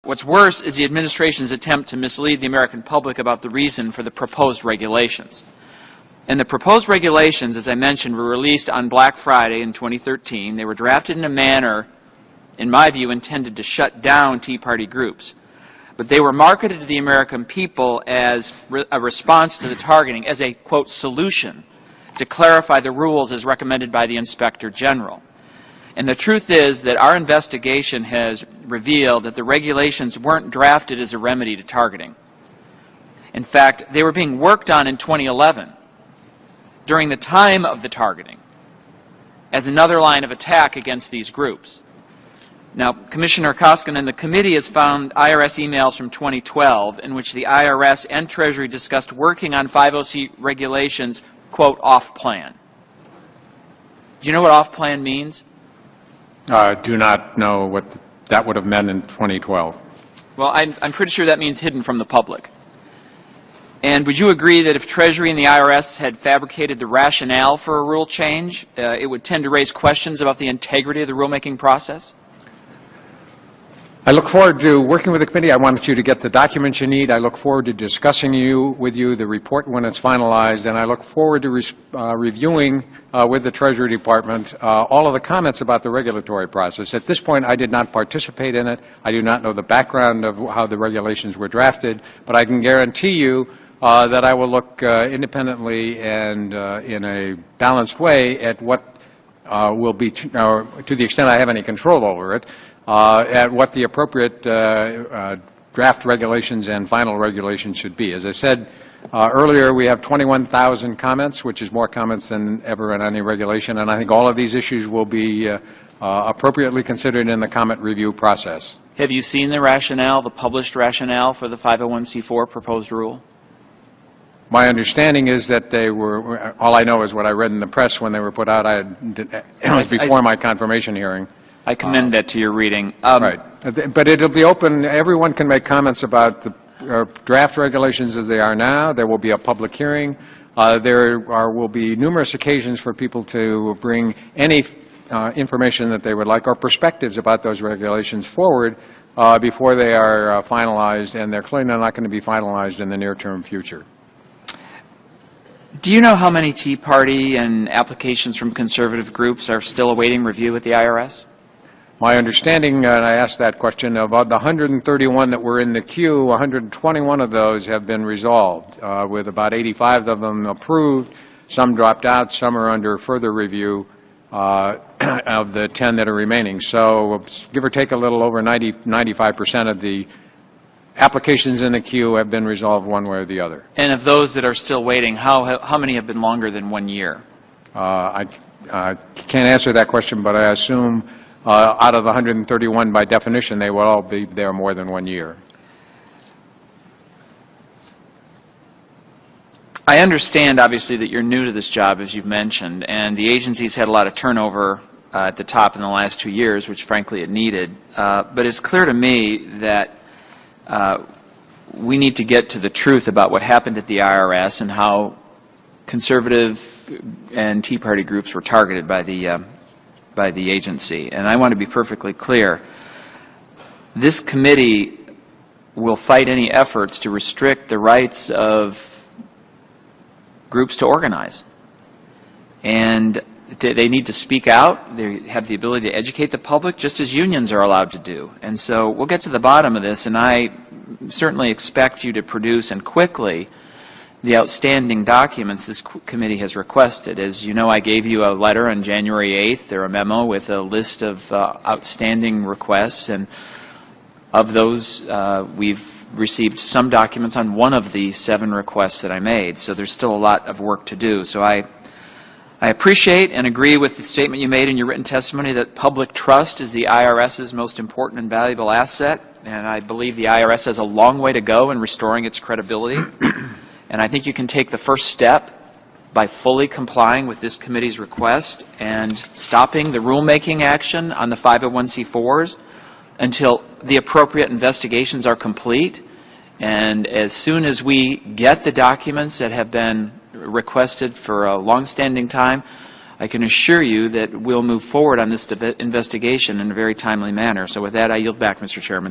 What's worse is the administration's attempt to mislead the American public about the reason for the proposed regulations. And the proposed regulations, as I mentioned, were released on Black Friday in 2013. They were drafted in a manner, in my view, intended to shut down Tea Party groups. But they were marketed to the American people as a response to the targeting, as a, quote, solution to clarify the rules as recommended by the Inspector General. And the truth is that our investigation has revealed that the regulations weren't drafted as a remedy to targeting. In fact, they were being worked on in 2011, during the time of the targeting, as another line of attack against these groups. Now, Commissioner Koskinen, the committee has found IRS emails from 2012 in which the IRS and Treasury discussed working on 50C regulations, quote, off-plan. Do you know what off-plan means? Do not know what that would have meant in 2012. Well, I'm pretty sure that means hidden from the public. And would you agree that if Treasury and the IRS had fabricated the rationale for a rule change, it would tend to raise questions about the integrity of the rulemaking process? I look forward to working with the committee. I want you to get the documents you need. I look forward to discussing with you the report when it's finalized, and I look forward to reviewing with the Treasury Department all of the comments about the regulatory process. At this point, I did not participate in it. I do not know the background of how the regulations were drafted, but I can guarantee you that I will look independently and in a balanced way at what will be, to the extent I have any control over it, at what the appropriate draft regulations and final regulations should be. As I said earlier, we have 21,000 comments, which is more comments than ever in any regulation, and I think all of these issues will be appropriately considered in the comment review process. Have you seen the rationale, the published rationale for the 501c4 proposed rule? My understanding is that they were, all I know is what I read in the press when they were put out. It was before my confirmation hearing. I commend that to your reading. Right. But it will be open. Everyone can make comments about the draft regulations as they are now. There will be a public hearing. There will be numerous occasions for people to bring any information that they would like or perspectives about those regulations forward before they are finalized, and they're clearly not going to be finalized in the near-term future. Do you know how many Tea Party and applications from conservative groups are still awaiting review at the IRS? My understanding, and I asked that question, about the 131 that were in the queue, 121 of those have been resolved, with about 85 of them approved. Some dropped out, some are under further review of the 10 that are remaining. So give or take a little over 95% of the applications in the queue have been resolved one way or the other. And of those that are still waiting, how many have been longer than 1 year? I can't answer that question, but I assume out of the 131, by definition, they will all be there more than 1 year. I understand, obviously, that you're new to this job, as you've mentioned, and the agency's had a lot of turnover at the top in the last 2 years, which, frankly, it needed. But it's clear to me that we need to get to the truth about what happened at the IRS and how conservative and Tea Party groups were targeted by the agency. And I want to be perfectly clear. This committee will fight any efforts to restrict the rights of groups to organize. And they need to speak out. They have the ability to educate the public, just as unions are allowed to do. And so we'll get to the bottom of this, and I certainly expect you to produce, and quickly, the outstanding documents this committee has requested. As you know, I gave you a letter on January 8th, or a memo with a list of outstanding requests, and of those, we've received some documents on one of the 7 requests that I made. So there's still a lot of work to do. So I appreciate and agree with the statement you made in your written testimony that public trust is the IRS's most important and valuable asset, and I believe the IRS has a long way to go in restoring its credibility. And I think you can take the first step by fully complying with this committee's request and stopping the rulemaking action on the 501c4s until the appropriate investigations are complete. And as soon as we get the documents that have been requested for a long-standing time, I can assure you that we'll move forward on this investigation in a very timely manner. So with that, I yield back, Mr. Chairman.